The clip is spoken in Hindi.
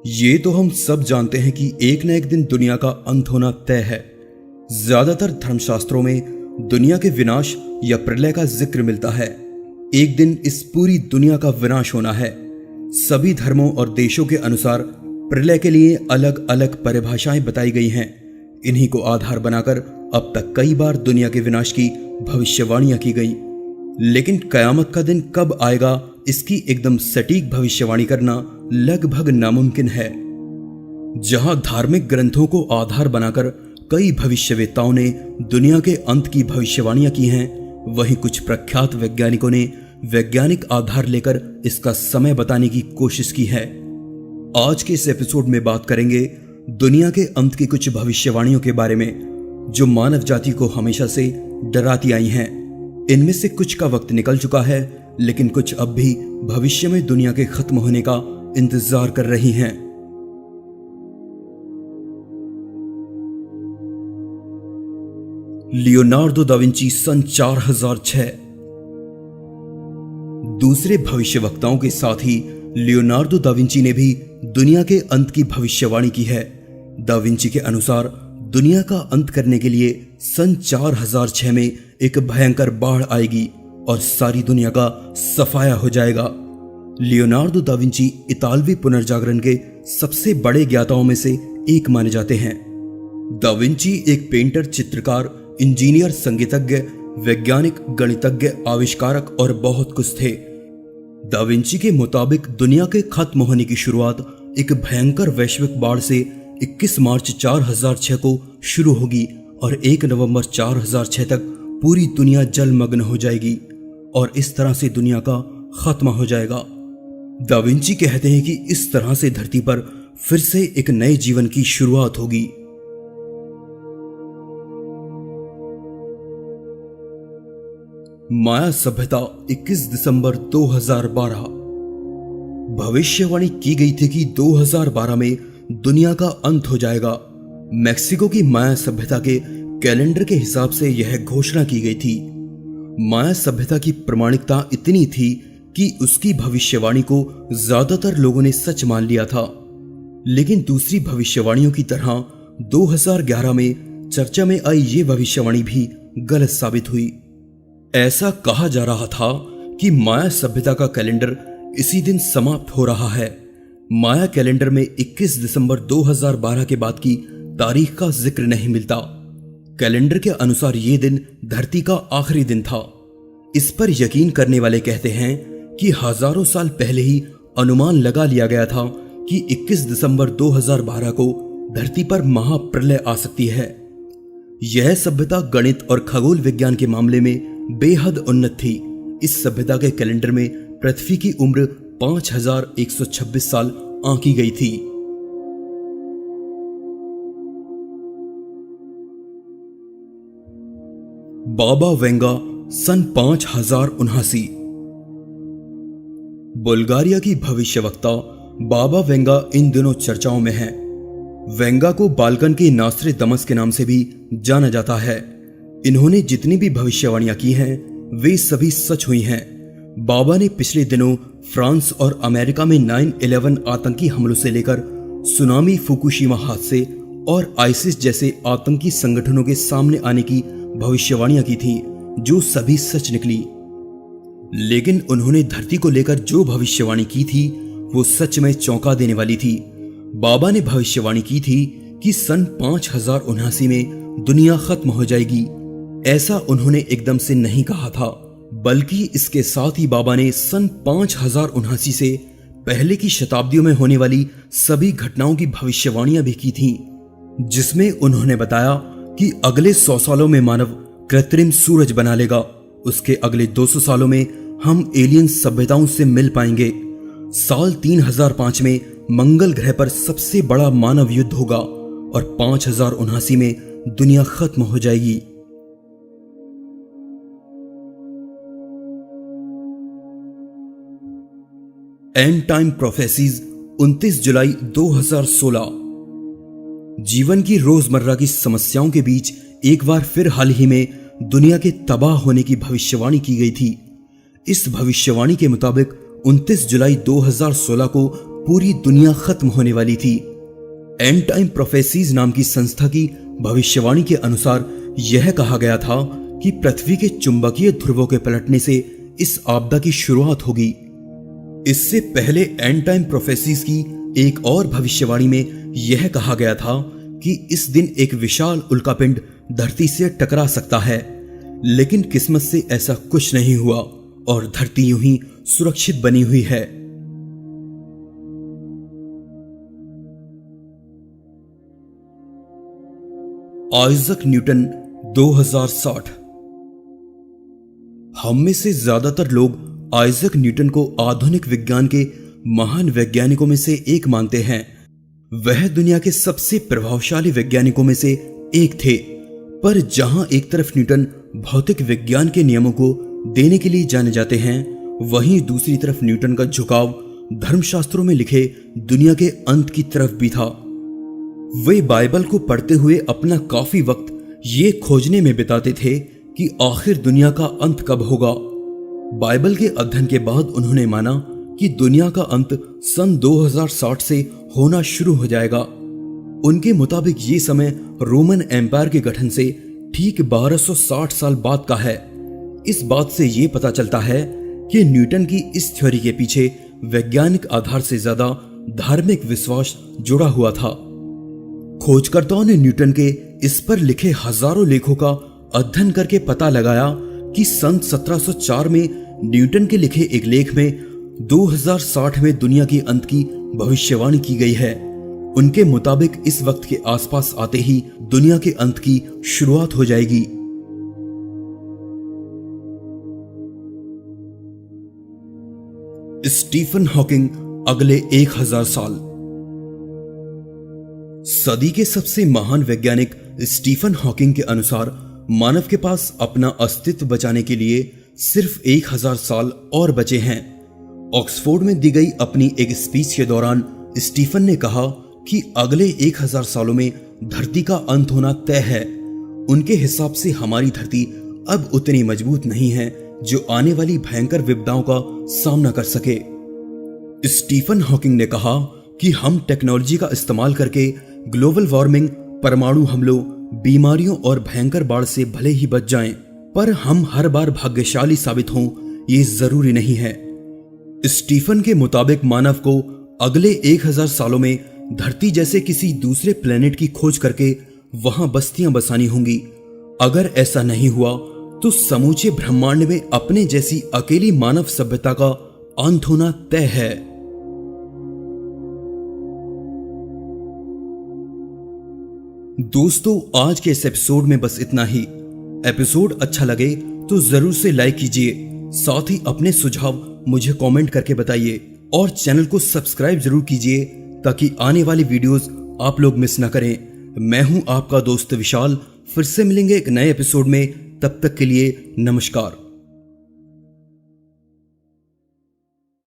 ये तो हम सब जानते हैं कि एक न एक दिन दुनिया का अंत होना तय है। ज्यादातर धर्मशास्त्रों में दुनिया के विनाश या प्रलय का जिक्र मिलता है। एक दिन इस पूरी दुनिया का विनाश होना है। सभी धर्मों और देशों के अनुसार प्रलय के लिए अलग अलग परिभाषाएं बताई गई हैं। इन्हीं को आधार बनाकर अब तक कई बार दुनिया के विनाश की भविष्यवाणियां की गई, लेकिन कयामत का दिन कब आएगा इसकी एकदम सटीक भविष्यवाणी करना लगभग नामुमकिन है। जहां धार्मिक ग्रंथों को आधार बनाकर कई भविष्यवेत्ताओं ने दुनिया के अंत की भविष्यवाणियां की हैं, वहीं कुछ प्रख्यात वैज्ञानिकों ने वैज्ञानिक आधार लेकर इसका समय बताने की कोशिश की है। आज के इस एपिसोड में बात करेंगे दुनिया के अंत की कुछ भविष्यवाणियों के बारे में, जो मानव जाति को हमेशा से डराती आई हैं। इनमें से कुछ का वक्त निकल चुका है, लेकिन कुछ अब भी भविष्य में दुनिया के खत्म होने का इंतजार कर रही हैं। लियोनार्डो दा विंची सन 4006। दूसरे भविष्यवक्ताओं के साथ ही लियोनार्डो दा विंची ने भी दुनिया के अंत की भविष्यवाणी की है। दा विंची के अनुसार दुनिया का अंत करने के लिए सन 4006 में एक भयंकर बाढ़ आएगी और सारी दुनिया का सफाया हो जाएगा। लियोनार्डो दा विंची इतालवी पुनर्जागरण के सबसे बड़े ज्ञाताओं में से एक माने जाते हैं। दा विंची एक पेंटर, चित्रकार, इंजीनियर, संगीतज्ञ, वैज्ञानिक, गणितज्ञ, आविष्कारक और बहुत कुछ थे। दा विंची के मुताबिक दुनिया के खत्म होने की शुरुआत एक भयंकर वैश्विक बाढ़ से 21 मार्च 4006 को शुरू होगी और 1 नवंबर 4006 तक पूरी दुनिया जलमग्न हो जाएगी और इस तरह से दुनिया का खात्मा हो जाएगा। दा विंची कहते हैं कि इस तरह से धरती पर फिर से एक नए जीवन की शुरुआत होगी। माया सभ्यता 21 दिसंबर 2012। भविष्यवाणी की गई थी कि 2012 में दुनिया का अंत हो जाएगा। मैक्सिको की माया सभ्यता के कैलेंडर के हिसाब से यह घोषणा की गई थी। माया सभ्यता की प्रामाणिकता इतनी थी कि उसकी भविष्यवाणी को ज्यादातर लोगों ने सच मान लिया था, लेकिन दूसरी भविष्यवाणियों की तरह 2011 में चर्चा में आई ये भविष्यवाणी भी गलत साबित हुई। ऐसा कहा जा रहा था कि माया सभ्यता का कैलेंडर इसी दिन समाप्त हो रहा है। माया कैलेंडर में 21 दिसंबर 2012 के बाद की तारीख का जिक्र नहीं मिलता। कैलेंडर के अनुसार यह दिन धरती का आखिरी दिन था। इस पर यकीन करने वाले कहते हैं कि हजारों साल पहले ही अनुमान लगा लिया गया था कि 21 दिसंबर 2012 को धरती पर महाप्रलय आ सकती है। यह सभ्यता गणित और खगोल विज्ञान के मामले में बेहद उन्नत थी। इस सभ्यता के कैलेंडर में पृथ्वी की उम्र 5126 साल आंकी गई थी। बाबा वेंगा सन 5079। बुल्गारिया की भविष्यवक्ता बाबा वेंगा इन दिनों चर्चाओं में है। वेंगा को बाल्कन के नास्रे दमस के नाम से भी जाना जाता है। इन्होंने जितनी भी भविष्यवाणियां की हैं वे सभी सच हुई हैं। बाबा ने पिछले दिनों फ्रांस और अमेरिका में 9/11 आतंकी हमलों से लेकर सुनामी, फुकुशिमा हादसे और आइसिस जैसे आतंकी संगठनों के सामने आने की भविष्यवाणियां की थी, जो सभी सच निकली। लेकिन उन्होंने धरती को लेकर जो भविष्यवाणी की थी वो सच में चौंका देने वाली थी। बाबा ने भविष्यवाणी की थी कि सन 5079 में दुनिया खत्म हो जाएगी। ऐसा उन्होंने एकदम से नहीं कहा था, बल्कि इसके साथ ही बाबा ने सन 5079 से पहले की शताब्दियों में होने वाली सभी घटनाओं की भविष्यवाणियां भी की थीं, जिसमें उन्होंने बताया कि अगले 100 सालों में मानव कृत्रिम सूरज बना लेगा। उसके अगले 200 सालों में हम एलियन सभ्यताओं से मिल पाएंगे। साल 3005 में मंगल ग्रह पर सबसे बड़ा मानव युद्ध होगा और 5079 में दुनिया खत्म हो जाएगी। एंड टाइम प्रोफेसीज 29 जुलाई 2016। जीवन की रोजमर्रा की समस्याओं के बीच एक बार फिर हाल ही में दुनिया के तबाह होने की भविष्यवाणी की गई थी। इस भविष्यवाणी के मुताबिक 29 जुलाई 2016 को पूरी दुनिया खत्म होने वाली थी। एंड टाइम प्रोफेसीज नाम की संस्था की भविष्यवाणी के अनुसार यह कहा गया था कि पृथ्वी के चुंबकीय ध्रुवों के पलटने से इस आपदा की शुरुआत होगी। इससे पहले एंड टाइम प्रोफेसीज की एक और भविष्यवाणी में यह कहा गया था कि इस दिन एक विशाल उल्कापिंड धरती से टकरा सकता है, लेकिन किस्मत से ऐसा कुछ नहीं हुआ और धरती यूं ही सुरक्षित बनी हुई है। Isaac Newton 2060। हम में से ज्यादातर लोग आइजक न्यूटन को आधुनिक विज्ञान के महान वैज्ञानिकों में से एक मानते हैं। वह दुनिया के सबसे प्रभावशाली वैज्ञानिकों में से एक थे, पर जहां एक तरफ न्यूटन भौतिक विज्ञान के नियमों को देने के लिए जाने जाते हैं, वहीं दूसरी तरफ न्यूटन का झुकाव धर्मशास्त्रों में लिखे दुनिया के अंत की तरफ भी था। वे बाइबल को पढ़ते हुए अपना काफी वक्त ये खोजने में बिताते थे कि आखिर दुनिया का अंत कब होगा। बाइबल के अध्ययन के बाद उन्होंने माना कि दुनिया का अंत सन 2060 से होना शुरू हो जाएगा। उनके मुताबिक ये समय रोमन एम्पायर के गठन से ठीक 1260 साल बाद का है। इस बात से ये पता चलता है कि न्यूटन की इस थ्योरी के पीछे वैज्ञानिक आधार से ज्यादा धार्मिक विश्वास जुड़ा हुआ था। खोजकर्ताओं ने न्यूटन के इस पर लिखे हजारों लेखों का अध्ययन करके पता लगाया कि सन 1704 में न्यूटन के लिखे एक लेख में 2060 में दुनिया के अंत की भविष्यवाणी की गई है। उनके मुताबिक इस वक्त के आसपास आते ही दुनिया के अंत की शुरुआत हो जाएगी। स्टीफन हॉकिंग अगले 1000 साल। सदी के सबसे महान वैज्ञानिक स्टीफन हॉकिंग के अनुसार मानव के पास अपना अस्तित्व बचाने के लिए सिर्फ 1000 साल और बचे हैं। ऑक्सफोर्ड में दी गई अपनी एक स्पीच के दौरान स्टीफन ने कहा कि अगले 1000 सालों में धरती का अंत होना तय है। उनके हिसाब से हमारी धरती अब उतनी मजबूत नहीं है जो आने वाली भयंकर विपदाओं का सामना कर सके। स्टीफन हॉकिंग ने कहा कि हम टेक्नोलॉजी का इस्तेमाल करके ग्लोबल वार्मिंग, परमाणु हमलों, बीमारियों और भयंकर बाढ़ से भले ही बच जाएं, पर हम हर बार भाग्यशाली साबित हों ये जरूरी नहीं है। स्टीफन के मुताबिक मानव को अगले 1000 सालों में धरती जैसे किसी दूसरे प्लेनेट की खोज करके वहां बस्तियां बसानी होंगी। अगर ऐसा नहीं हुआ तो समूचे ब्रह्मांड में अपने जैसी अकेली मानव सभ्यता का अंत होना तय है। दोस्तों, आज के इस एपिसोड में बस इतना ही। एपिसोड अच्छा लगे तो जरूर से लाइक कीजिए, साथ ही अपने सुझाव मुझे कमेंट करके बताइए और चैनल को सब्सक्राइब जरूर कीजिए ताकि आने वाली वीडियोस आप लोग मिस ना करें। मैं हूं आपका दोस्त विशाल। फिर से मिलेंगे एक नए एपिसोड में, तब तक के लिए नमस्कार।